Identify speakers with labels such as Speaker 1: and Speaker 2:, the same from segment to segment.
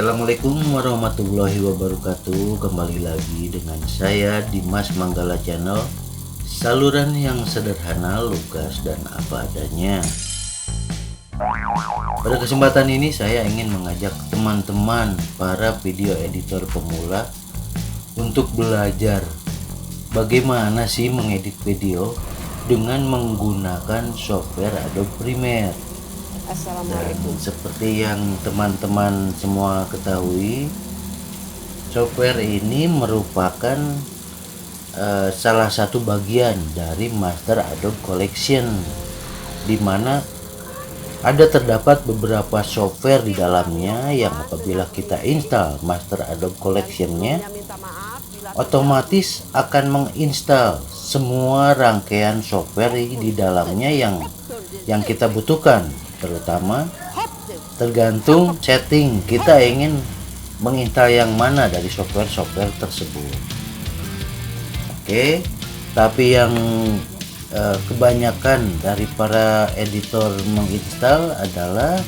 Speaker 1: Assalamualaikum warahmatullahi wabarakatuh. Kembali lagi dengan saya Dimas Manggala Channel, saluran yang sederhana, lugas, dan apa adanya. Pada kesempatan ini saya ingin mengajak teman-teman para video editor pemula untuk belajar bagaimana sih mengedit video dengan menggunakan software Adobe Premiere.
Speaker 2: Assalamualaikum.
Speaker 1: Dan seperti yang teman-teman semua ketahui, software ini merupakan salah satu bagian dari Master Adobe Collection, di mana terdapat beberapa software di dalamnya yang apabila kita install Master Adobe Collection-nya, otomatis akan menginstal semua rangkaian software di dalamnya yang kita butuhkan, terutama tergantung setting kita ingin menginstal yang mana dari software-software tersebut. Oke, tapi yang kebanyakan dari para editor menginstal adalah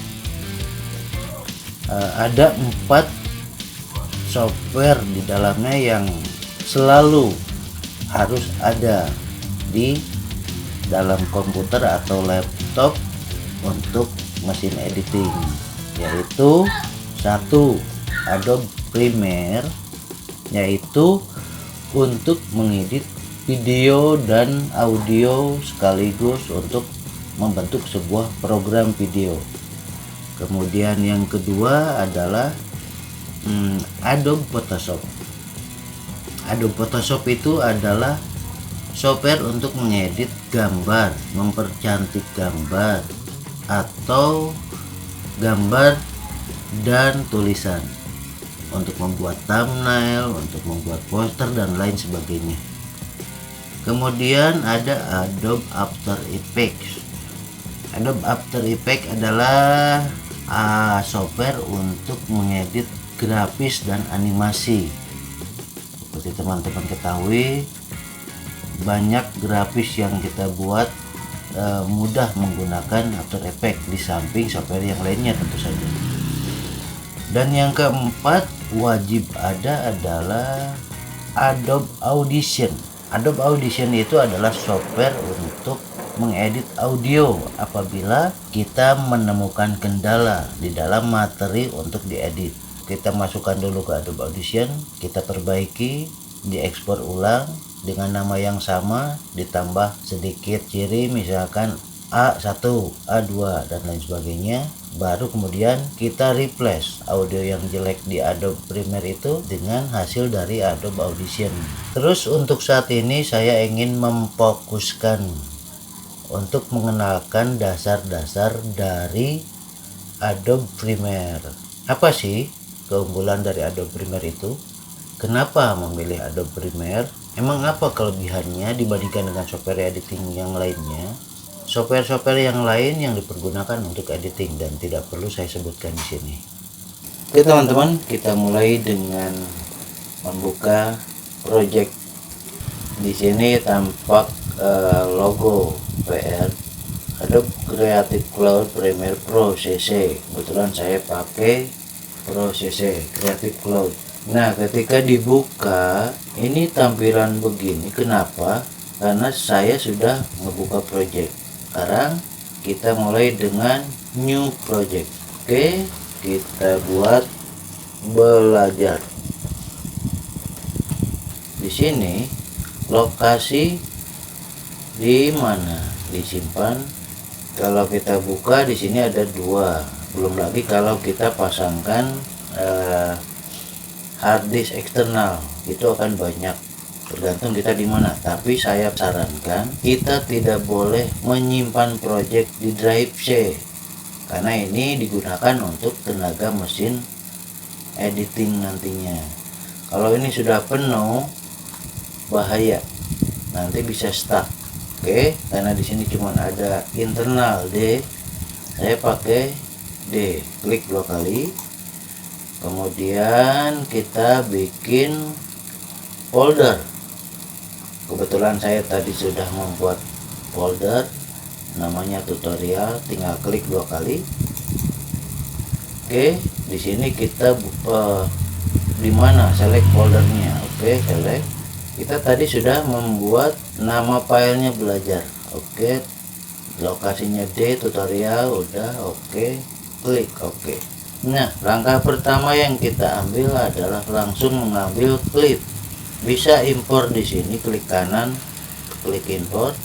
Speaker 1: ada 4 software di dalamnya yang selalu harus ada di dalam komputer atau laptop untuk mesin editing, yaitu 1. Adobe Premiere, yaitu untuk mengedit video dan audio sekaligus untuk membentuk sebuah program video. Kemudian yang kedua adalah Adobe Photoshop. Adobe Photoshop itu adalah software untuk mengedit gambar, mempercantik gambar atau gambar dan tulisan, untuk membuat thumbnail, untuk membuat poster dan lain sebagainya. Kemudian ada Adobe After Effects. Adobe After Effects adalah software untuk mengedit grafis dan animasi. Seperti teman-teman ketahui, banyak grafis yang kita buat mudah menggunakan After Effects di samping software yang lainnya tentu saja. Dan yang keempat wajib ada adalah Adobe Audition. Adobe Audition itu adalah software untuk mengedit audio apabila kita menemukan kendala di dalam materi untuk diedit. Kita masukkan dulu ke Adobe Audition, kita perbaiki, diekspor ulang dengan nama yang sama, ditambah sedikit ciri misalkan A1, A2 dan lain sebagainya. Baru kemudian kita replace audio yang jelek di Adobe Premiere itu dengan hasil dari Adobe Audition. Terus untuk saat ini saya ingin memfokuskan untuk mengenalkan dasar-dasar dari Adobe Premiere. Apa sih keunggulan dari Adobe Premiere itu? Kenapa memilih Adobe Premiere? Emang apa kelebihannya dibandingkan dengan software editing yang lainnya? Software-software yang lain yang dipergunakan untuk editing dan tidak perlu saya sebutkan di sini. Oke teman-teman, kita mulai dengan membuka project. Di sini tampak logo PR Adobe Creative Cloud Premiere Pro CC. Kebetulan saya pakai Pro CC Creative Cloud. Nah, ketika dibuka ini tampilan begini. Kenapa? Karena saya sudah membuka project. Sekarang kita mulai dengan new project. Oke, kita buat belajar. Di sini lokasi di mana disimpan. Kalau kita buka di sini ada 2. Belum lagi kalau kita pasangkan hard disk eksternal, itu akan banyak, tergantung kita di mana. Tapi saya sarankan kita tidak boleh menyimpan project di drive C, karena ini digunakan untuk tenaga mesin editing nantinya. Kalau ini sudah penuh, bahaya, nanti bisa stuck. Oke, karena di sini cuma ada internal D, saya pakai D, klik 2 kali. Kemudian kita bikin folder. Kebetulan saya tadi sudah membuat folder namanya tutorial, tinggal klik 2 kali. Oke, di sini kita di mana select foldernya. Oke, select. Kita tadi sudah membuat nama filenya belajar. Oke, lokasinya D tutorial udah. Oke, klik oke. Nah, langkah pertama yang kita ambil adalah langsung mengambil klip. Bisa impor di sini, klik kanan, klik import.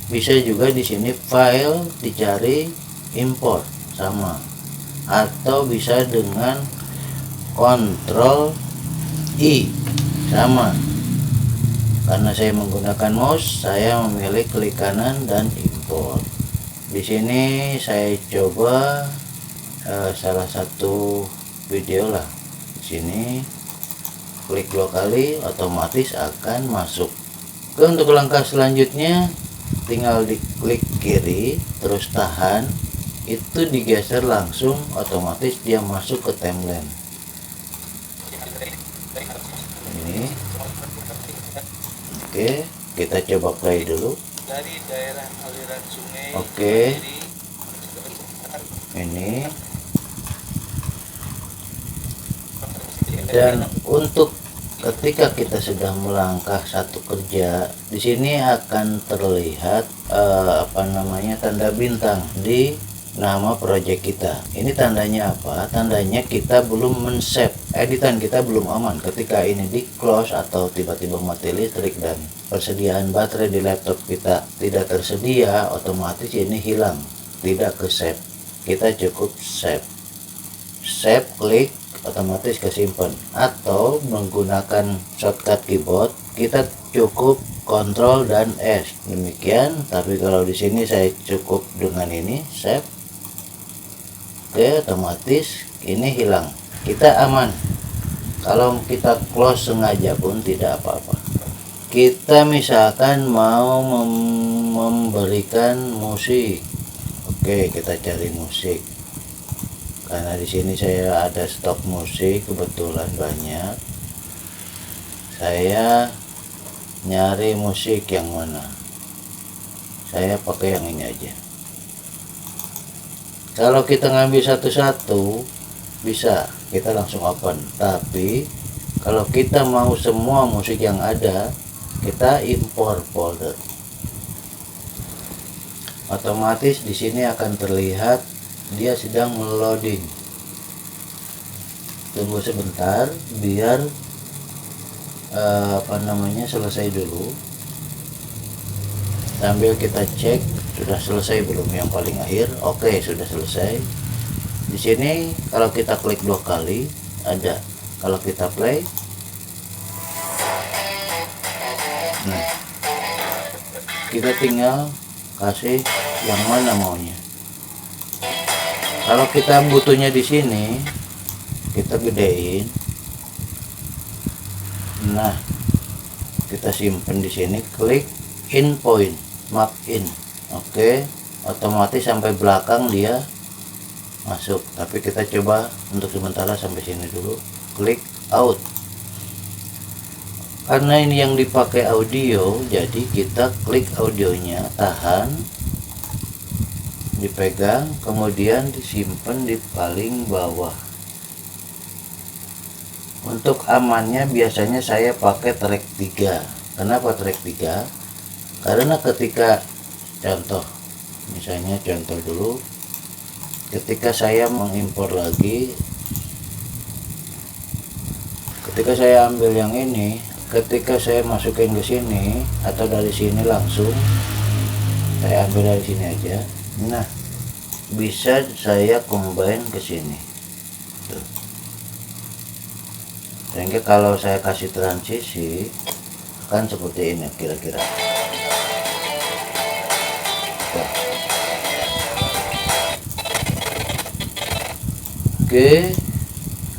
Speaker 1: Bisa juga di sini file dicari import sama, atau bisa dengan Ctrl I sama. Karena saya menggunakan mouse, saya memilih klik kanan dan import. Di sini saya coba salah satu video lah. Di sini klik 2 kali, otomatis akan masuk. Oke, untuk langkah selanjutnya tinggal diklik kiri terus tahan, itu digeser langsung, otomatis dia masuk ke timeline ini. Oke, kita coba play dulu.
Speaker 3: Dari daerah aliran sungai.
Speaker 1: Oke, ini. Dan untuk ketika kita sudah melangkah satu kerja, di sini akan terlihat tanda bintang di nama project kita. Ini tandanya apa? Tandanya kita belum men-save, editan kita belum aman. Ketika ini di close atau tiba-tiba mati listrik dan persediaan baterai di laptop kita tidak tersedia, otomatis ini hilang, tidak ke save. Kita cukup save, klik, otomatis kesimpan. Atau menggunakan shortcut keyboard, kita cukup Ctrl dan S. Demikian. Tapi kalau di sini saya cukup dengan ini save. Oke, otomatis ini hilang, kita aman. Kalau kita close sengaja pun tidak apa-apa. Kita misalkan mau memberikan musik. Oke, kita cari musik. Karena di sini saya ada stok musik kebetulan banyak. Saya nyari musik yang mana? Saya pakai yang ini aja. Kalau kita ngambil satu-satu bisa, kita langsung open. Tapi kalau kita mau semua musik yang ada, kita import folder. Otomatis di sini akan terlihat dia sedang meloading. Tunggu sebentar biar selesai dulu. Sambil kita cek sudah selesai belum yang paling akhir. Oke, sudah selesai. Di sini kalau kita klik 2 kali ada. Kalau kita play, nah, kita tinggal kasih yang mana maunya. Kalau kita butuhnya di sini, kita gedein. Nah, kita simpan di sini, klik in point, mark in. Oke, otomatis sampai belakang dia masuk. Tapi kita coba untuk sementara sampai sini dulu. Klik out. Karena ini yang dipakai audio, jadi kita klik audionya, tahan, dipegang, kemudian disimpan di paling bawah. Untuk amannya biasanya saya pakai track 3. Kenapa track 3? Karena ketika contoh, misalnya contoh dulu, ketika saya mengimpor lagi, ketika saya ambil yang ini, ketika saya masukin ke sini atau dari sini langsung, saya ambil dari sini aja. Nah, bisa saya combine ke sini. Tuh. Sehingga kalau saya kasih transisi akan seperti ini kira-kira. Oke,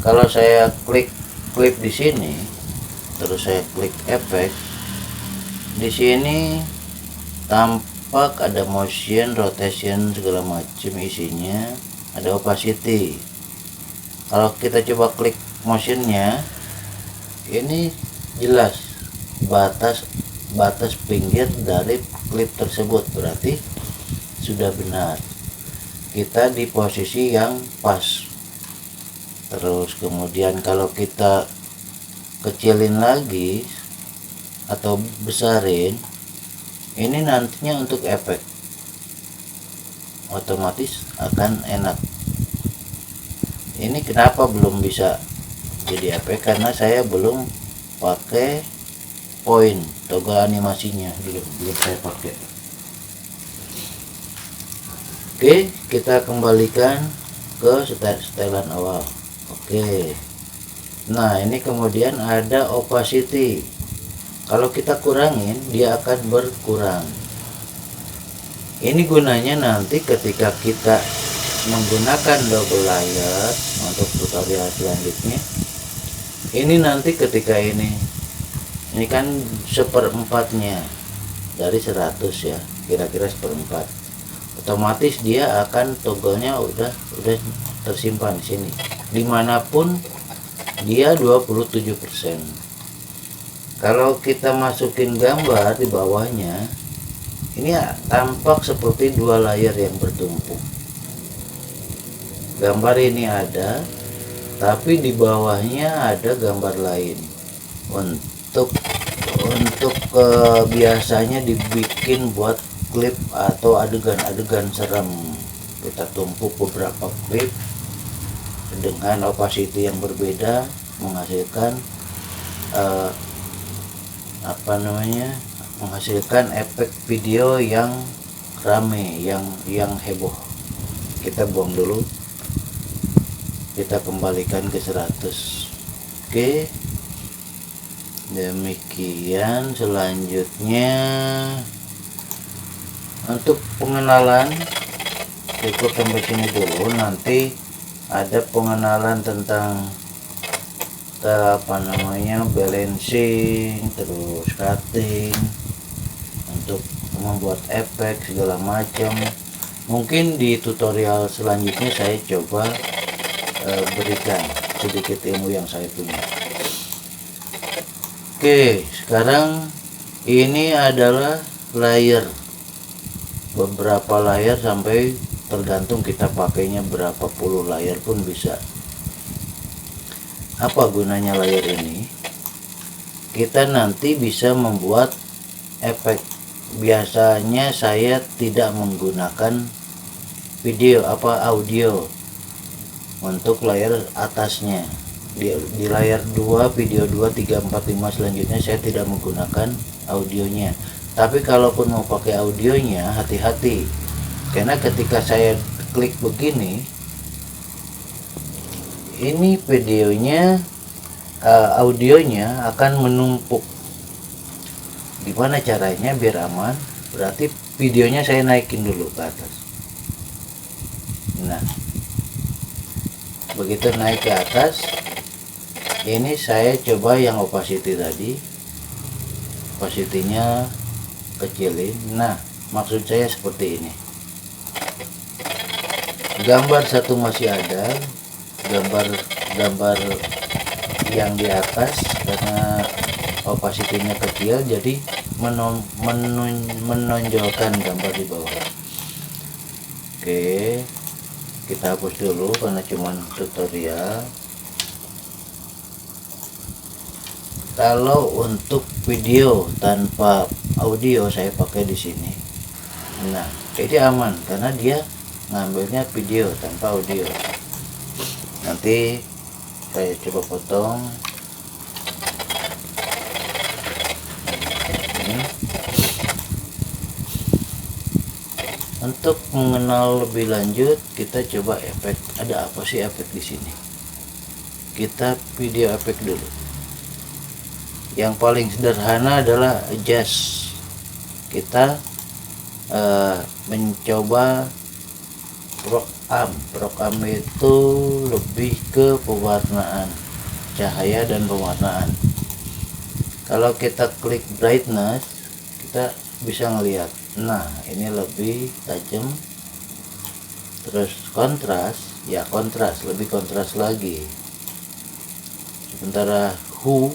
Speaker 1: kalau saya klik klip di sini, terus saya klik efek, di sini tampak ada motion, rotation, segala macam isinya, ada opacity. Kalau kita coba klik motionnya, ini jelas batas pinggir dari klip tersebut, berarti sudah benar. Kita di posisi yang pas. Terus kemudian kalau kita kecilin lagi atau besarin, ini nantinya untuk efek otomatis akan enak. Ini kenapa belum bisa jadi efek, karena saya belum pakai poin toggle animasinya, belum saya pakai. Oke, kita kembalikan ke setelan awal. Oke, nah ini kemudian ada opacity. Kalau kita kurangin, dia akan berkurang. Ini gunanya nanti ketika kita menggunakan double layer untuk tutorial selanjutnya. Ini nanti ketika ini kan seperempatnya dari 100 ya, kira-kira seperempat. Otomatis dia akan toggle-nya udah tersimpan di sini. Dimanapun dia 27%. Kalau kita masukin gambar di bawahnya, ini tampak seperti dua layar yang bertumpuk. Gambar ini ada, tapi di bawahnya ada gambar lain. Untuk biasanya dibikin buat klip atau adegan-adegan serem. Kita tumpuk beberapa klip dengan opacity yang berbeda, menghasilkan menghasilkan efek video yang rame, yang heboh. Kita buang dulu, kita kembalikan ke 100. Oke, demikian. Selanjutnya untuk pengenalan cukup sampai sini dulu. Nanti ada pengenalan tentang balancing, terus cutting, untuk membuat efek segala macam. Mungkin di tutorial selanjutnya saya coba berikan sedikit ilmu yang saya punya. Oke, sekarang ini adalah layer, beberapa layer, sampai tergantung kita pakainya berapa puluh layer pun bisa. Apa gunanya layer ini? Kita nanti bisa membuat efek. Biasanya saya tidak menggunakan audio untuk layer atasnya. Di layar 2, video 2, 3, 4, 5 selanjutnya saya tidak menggunakan audionya. Tapi kalaupun mau pakai audionya, hati-hati, karena ketika saya klik begini, ini videonya, audionya akan menumpuk. Gimana caranya biar aman? Berarti videonya saya naikin dulu ke atas. Nah, begitu naik ke atas, ini saya coba yang opacity tadi, opacity-nya kecilin. Nah, maksud saya seperti ini. Gambar satu masih ada, gambar yang di atas, karena opacity-nya kecil jadi menonjolkan gambar di bawah. Oke, kita hapus dulu karena cuman tutorial. Kalau untuk video tanpa audio saya pakai di sini. Nah, ini aman karena dia ngambilnya video tanpa audio. Nanti saya coba potong ini. Untuk mengenal lebih lanjut, kita coba efek. Ada apa sih efek di sini? Kita video efek dulu. Yang paling sederhana adalah adjust. Kita mencoba rock arm itu lebih ke pewarnaan cahaya dan pewarnaan. Kalau kita klik brightness, kita bisa ngelihat. Nah, ini lebih tajam. Terus kontras, ya kontras, lebih kontras lagi. Sementara hue,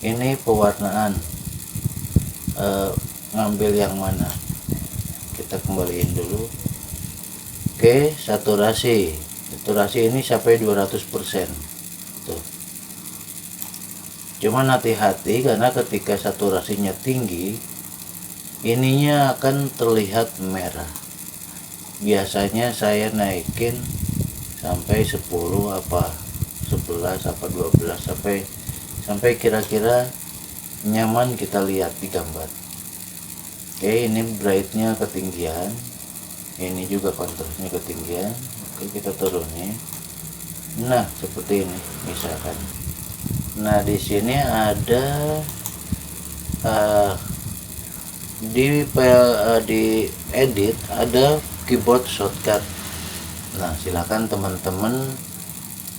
Speaker 1: ini pewarnaan, ngambil yang mana? Kita kembaliin dulu. Oke, saturasi. Saturasi ini sampai 200%. Tuh. Cuman hati-hati karena ketika saturasinya tinggi, ininya akan terlihat merah. Biasanya saya naikin sampai 10 apa 11 apa 12 sampai kira-kira nyaman kita lihat di gambar. Oke, ini brightnya ketinggian, ini juga kontrasnya ketinggian. Oke, kita turunin. Nah, seperti ini misalkan. Nah, di sini ada di edit ada keyboard shortcut. Nah, silakan teman-teman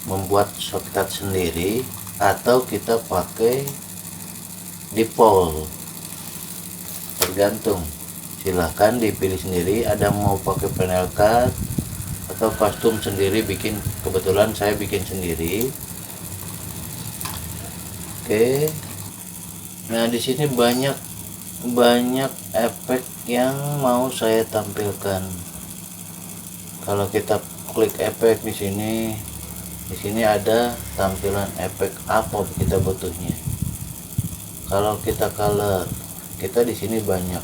Speaker 1: membuat shortcut sendiri atau kita pakai default, tergantung. Silahkan dipilih sendiri, ada mau pakai panel cut atau custom sendiri bikin. Kebetulan saya bikin sendiri. Oke, nah di sini banyak efek yang mau saya tampilkan. Kalau kita klik efek di sini ada tampilan efek apa kita butuhnya. Kalau kita color, kita di sini banyak.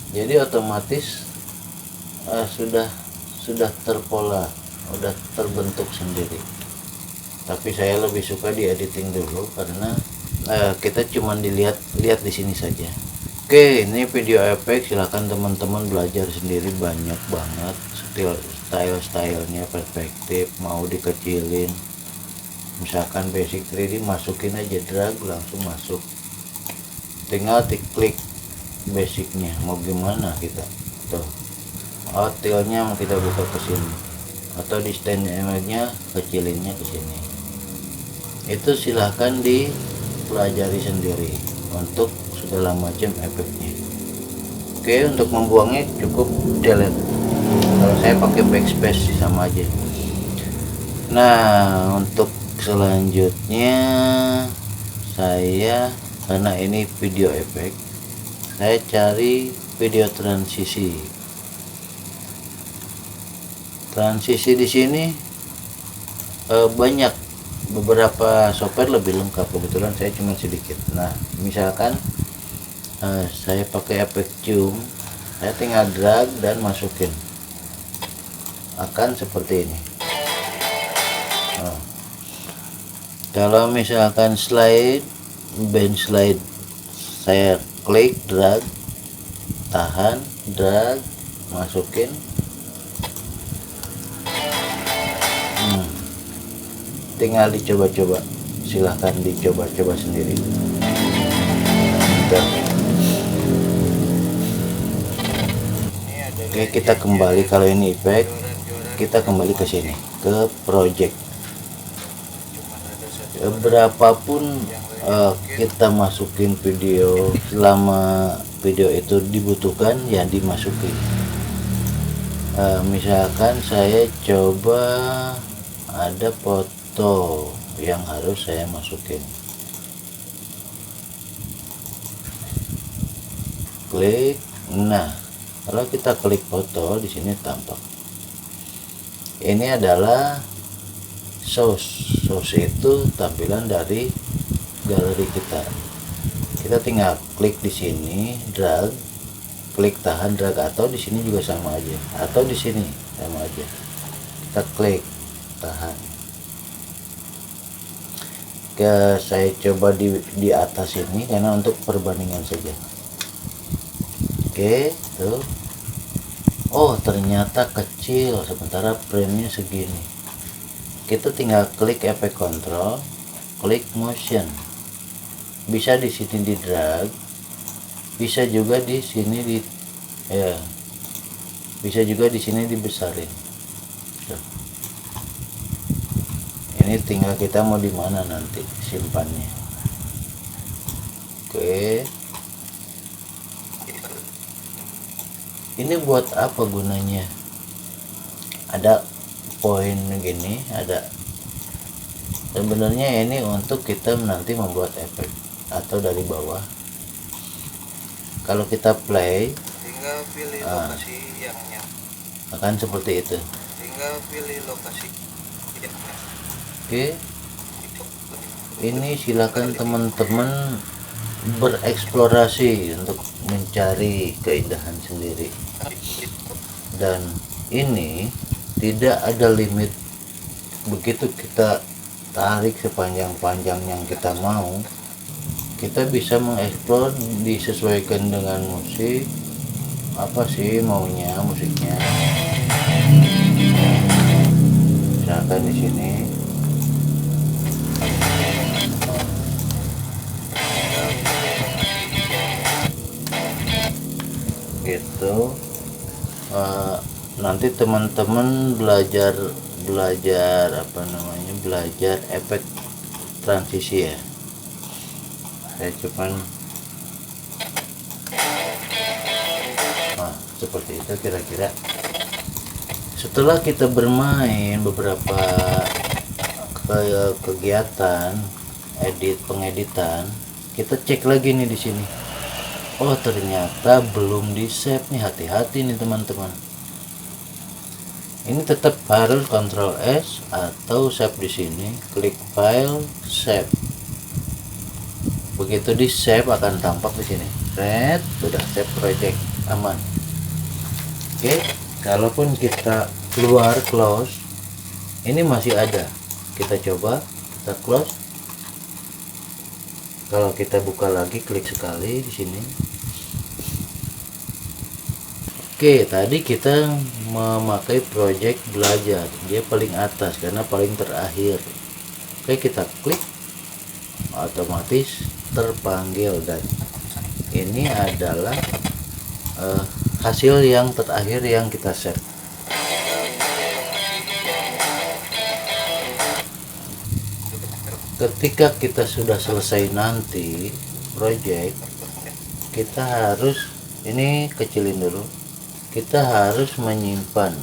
Speaker 1: Jadi otomatis sudah terpola, sudah terbentuk sendiri. Tapi saya lebih suka di editing dulu karena kita cuma lihat di sini saja. Oke, ini video efek, silahkan teman-teman belajar sendiri, banyak banget stylenya, perspektif, mau dikecilin. Misalkan basic 3D, masukin aja, drag langsung masuk, tinggal diklik basicnya mau gimana kita. Tuh, outilnya mau kita buka ke sini atau di stand image-nya kecilinnya ke sini. Itu silahkan dipelajari sendiri untuk segala macam efeknya. Oke, untuk membuangnya cukup delete. Kalau saya pakai backspace sama aja. Nah, untuk selanjutnya saya, karena ini video efek, saya cari video transisi. Transisi di sini banyak, beberapa software lebih lengkap, kebetulan saya cuma sedikit. Nah, misalkan saya pakai efek zoom, saya tinggal drag dan masukin, akan seperti ini. Kalau misalkan slide, band slide, saya klik, drag, tahan, drag, masukin. Tinggal dicoba-coba, silahkan dicoba-coba sendiri. Oke, kita kembali, kalau ini efek, kita kembali ke sini, ke project. Berapapun kita masukin video, selama video itu dibutuhkan ya dimasukin. Misalkan saya coba ada foto yang harus saya masukin, klik. Nah, kalau kita klik foto di sini tampak ini adalah source itu tampilan dari galeri kita. Kita tinggal klik di sini, drag, klik, tahan, drag, atau di sini juga sama aja, atau di sini sama aja. Kita klik, tahan. Saya coba di atas ini karena untuk perbandingan saja. Oke, tuh. Oh, ternyata kecil, sementara frame-nya segini. Kita tinggal klik efek control, klik motion. Bisa di sini di drag, bisa juga di sini bisa juga di sini dibesarin. Tuh. Ini tinggal kita mau di mana nanti simpannya. Oke. Ini buat apa gunanya? Ada poin gini, ada. Sebenarnya ini untuk kita nanti membuat efek atau dari bawah. Kalau kita play,
Speaker 3: tinggal pilih lokasi yang
Speaker 1: akan seperti itu.
Speaker 3: tinggal pilih lokasi.
Speaker 1: Oke, ini silakan teman-teman bereksplorasi untuk mencari keindahan sendiri, dan ini tidak ada limit. Begitu kita tarik sepanjang-panjang yang kita mau, kita bisa mengeksplor, disesuaikan dengan musik apa sih maunya musiknya. Misalkan di sini gitu. Nanti teman-teman belajar apa namanya, belajar efek transisi ya. Saya cuman seperti itu kira-kira. Setelah kita bermain beberapa kegiatan pengeditan, kita cek lagi nih di sini. Oh, ternyata belum di save nih. Hati-hati nih teman-teman. Ini tetap harus Ctrl S atau save di sini, klik file, save. Begitu di save akan tampak di sini. Red, sudah save project, aman. Oke, kalaupun kita keluar close, ini masih ada. Kita coba, kita close. Kalau kita buka lagi, klik sekali di sini. Oke, tadi kita memakai project belajar, dia paling atas karena paling terakhir. Oke, kita klik, otomatis terpanggil, dan ini adalah hasil yang terakhir yang kita save. Ketika kita sudah selesai nanti project, kita harus, ini kecilin dulu, kita harus menyimpan.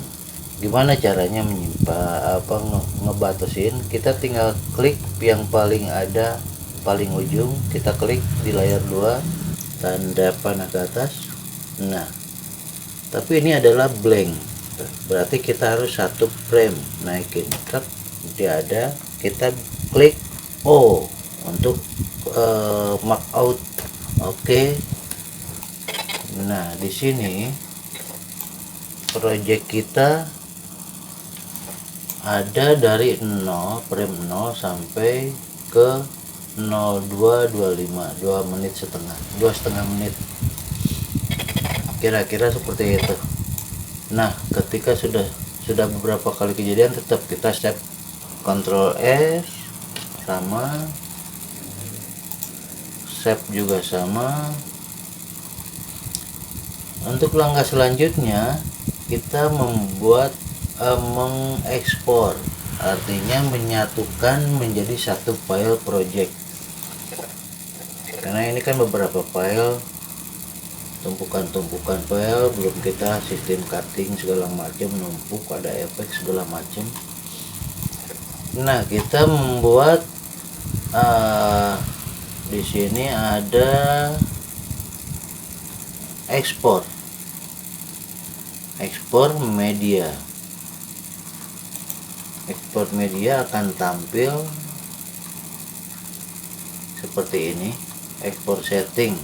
Speaker 1: Gimana caranya menyimpan, ngebatasin? Kita tinggal klik yang paling ujung, kita klik di layar 2, tanda panah ke atas. Nah, tapi ini adalah blank, berarti kita harus 1 frame naikin. Dia ada, kita klik O untuk mark out. Oke. Nah, di sini project kita ada dari 0, frame 0 sampai ke 0225, 2,5 menit kira-kira seperti itu. Nah, ketika sudah beberapa kali kejadian, tetap kita save, Ctrl S sama, save juga sama. Untuk langkah selanjutnya kita membuat mengekspor, artinya menyatukan menjadi satu file project. Karena ini kan beberapa file, tumpukan file, belum kita sistem cutting segala macam, numpuk, ada efek segala macam. Nah, kita membuat di sini ada ekspor media. Ekspor media akan tampil seperti ini. Ekspor setting,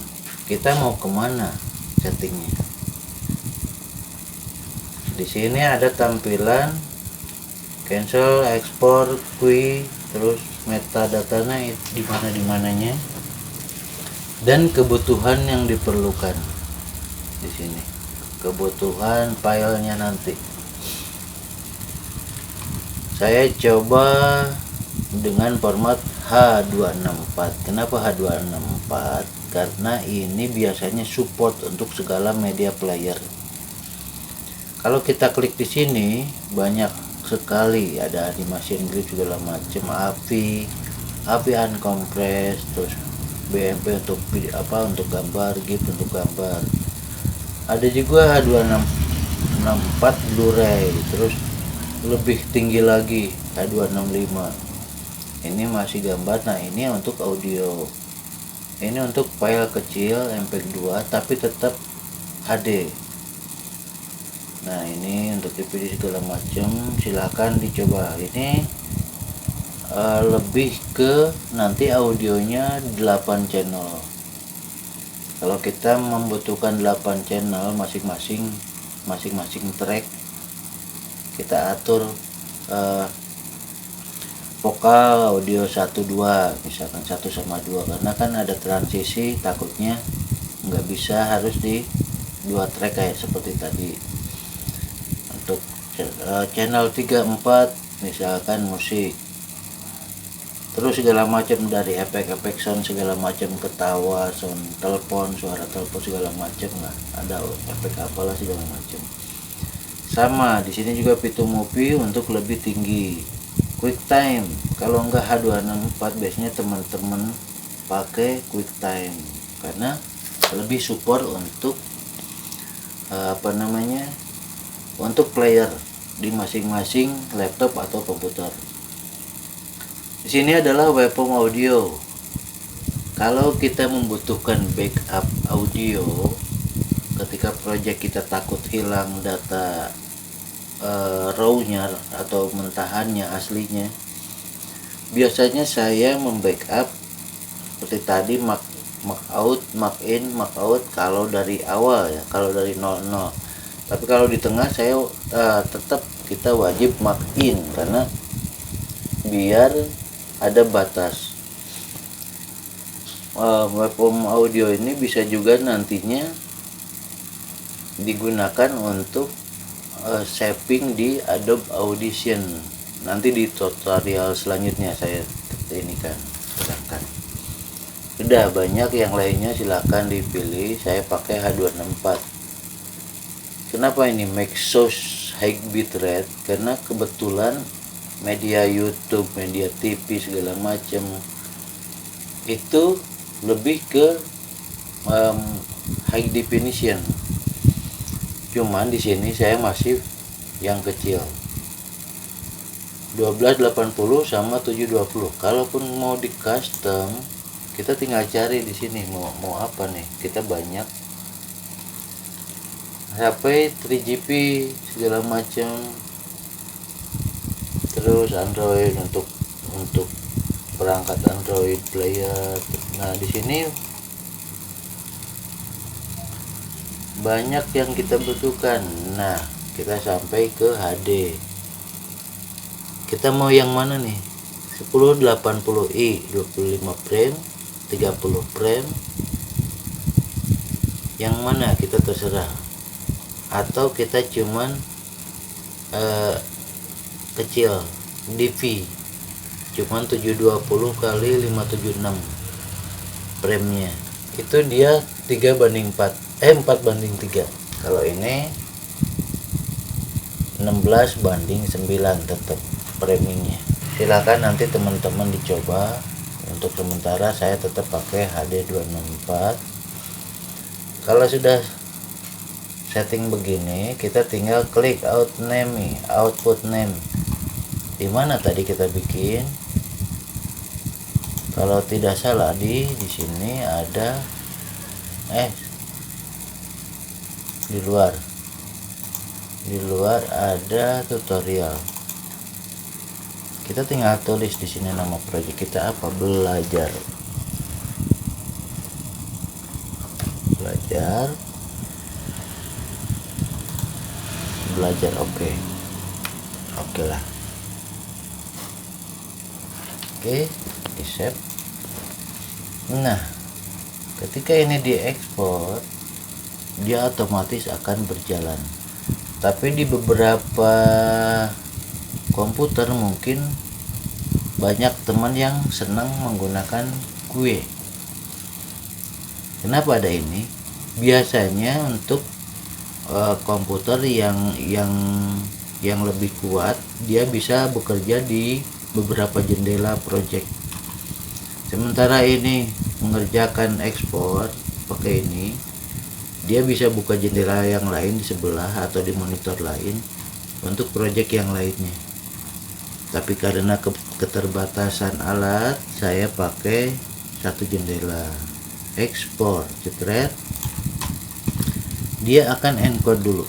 Speaker 1: kita mau kemana settingnya? Di sini ada tampilan cancel, ekspor, queue, terus metadatanya di mananya, dan kebutuhan yang diperlukan di sini, kebutuhan filenya nanti. Saya coba dengan format H264. Kenapa H264? Karena ini biasanya support untuk segala media player. Kalau kita klik di sini, banyak sekali, ada animasi grip segala macam, AVI uncompressed, terus BMP untuk untuk gambar, GIF untuk gambar. Ada juga H264 Blu-ray, terus lebih tinggi lagi H265. Ini masih gambar. Nah, ini untuk audio, ini untuk file kecil MP2 tapi tetap HD. Nah ini untuk dipilih segala macam, silahkan dicoba. Ini lebih ke nanti audionya 8 channel. Kalau kita membutuhkan 8 channel masing-masing track, kita atur vokal audio 1 2, misalkan 1 sama 2, karena kan ada transisi, takutnya nggak bisa harus di 2 track kayak seperti tadi. Untuk channel 3 4 misalkan musik, terus segala macam dari efek-efek sound segala macam, ketawa, sound telepon, suara telepon segala macam, nggak ada efek apalah segala macam. Sama di sini juga Pitu Movie untuk lebih tinggi. QuickTime, kalau nggak H264 biasanya teman-teman pakai QuickTime karena lebih support untuk untuk player di masing-masing laptop atau komputer. Di sini adalah waveform audio. Kalau kita membutuhkan backup audio ketika project kita takut hilang data raw-nya atau mentahannya aslinya, biasanya saya membackup seperti tadi mark out, mark in, mark out kalau dari awal ya, kalau dari 00. Tapi kalau di tengah saya tetap kita wajib mark in karena biar ada batas. Waveform audio ini bisa juga nantinya digunakan untuk shaping di Adobe Audition. Nanti di tutorial selanjutnya saya ini kan terangkan. Sudah banyak yang lainnya, silahkan dipilih. Saya pakai H264. Kenapa ini make source high bitrate? Karena kebetulan media YouTube, media TV segala macam itu lebih ke high definition. Cuman di sini saya masih yang kecil, 1280 sama 720. Kalaupun mau di custom, kita tinggal cari di sini mau apa nih. Kita banyak HP 3GP segala macam, terus Android untuk perangkat Android player. Nah di sini banyak yang kita butuhkan. Nah kita sampai ke HD. Kita mau yang mana nih? 1080i 25 frame, 30 frame, yang mana kita terserah. Atau kita cuman kecil DV, cuman 720 kali 576 frame-nya. Itu dia 3:4, 4:3. Kalau ini 16:9 tetap framingnya. Silakan nanti teman-teman dicoba. Untuk sementara saya tetap pakai HD 264. Kalau sudah setting begini, kita tinggal klik output name. Di mana tadi kita bikin? Kalau tidak salah di sini ada di luar ada tutorial. Kita tinggal tulis di sini nama project kita apa, belajar. Oke lah. Oke, di save. Nah ketika ini diekspor, dia otomatis akan berjalan. Tapi di beberapa komputer mungkin banyak teman yang senang menggunakan GUI. Kenapa ada ini? Biasanya untuk komputer yang lebih kuat, dia bisa bekerja di beberapa jendela project. Sementara ini mengerjakan ekspor pakai ini, dia bisa buka jendela yang lain di sebelah atau di monitor lain untuk project yang lainnya. Tapi karena keterbatasan alat, saya pakai satu jendela. Ekspor, jepret, dia akan encode dulu.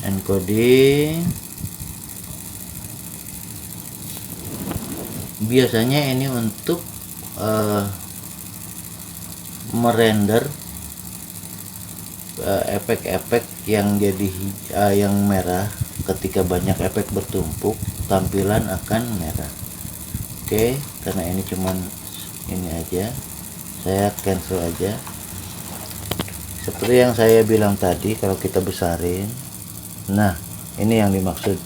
Speaker 1: encoding. Biasanya ini untuk merender efek-efek yang jadi yang merah. Ketika banyak efek bertumpuk, tampilan akan merah. Oke, karena ini cuman ini aja, saya cancel aja. Seperti yang saya bilang tadi, kalau kita besarin, nah ini yang dimaksud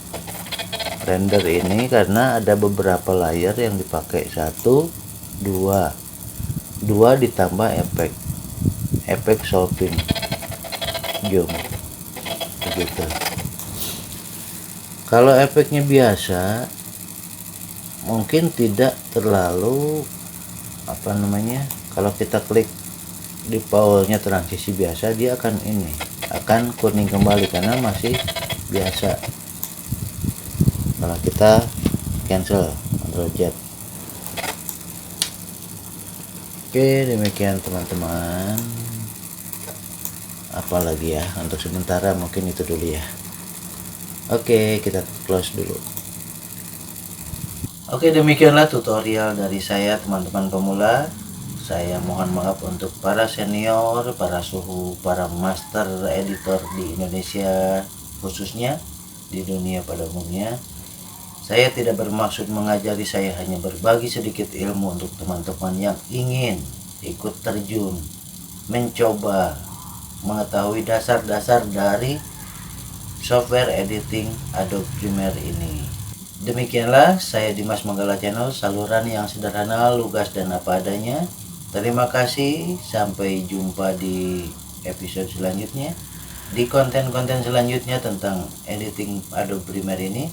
Speaker 1: render ini, karena ada beberapa layer yang dipakai, 1, 2 ditambah efek soften zoom begitu. Kalau efeknya biasa mungkin tidak terlalu kalau kita klik di powernya transisi biasa, dia akan kuning kembali karena masih biasa. Kalau kita cancel reject. Oke, demikian teman-teman. Apalagi ya, untuk sementara mungkin itu dulu ya. Oke, kita close dulu. Oke, demikianlah tutorial dari saya teman-teman pemula. Saya mohon maaf untuk para senior, para suhu, para master editor di Indonesia, khususnya di dunia pada umumnya. Saya tidak bermaksud mengajari, saya hanya berbagi sedikit ilmu untuk teman-teman yang ingin ikut terjun, mencoba mengetahui dasar-dasar dari software editing Adobe Premiere ini. Demikianlah saya Dimas Manggala Channel, saluran yang sederhana, lugas dan apa adanya. Terima kasih, sampai jumpa di episode selanjutnya, di konten-konten selanjutnya tentang editing Adobe Premiere ini.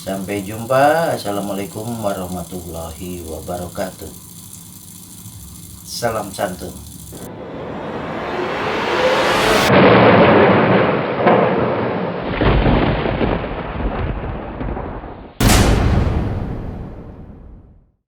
Speaker 1: Sampai jumpa. Assalamualaikum warahmatullahi wabarakatuh. Salam santun.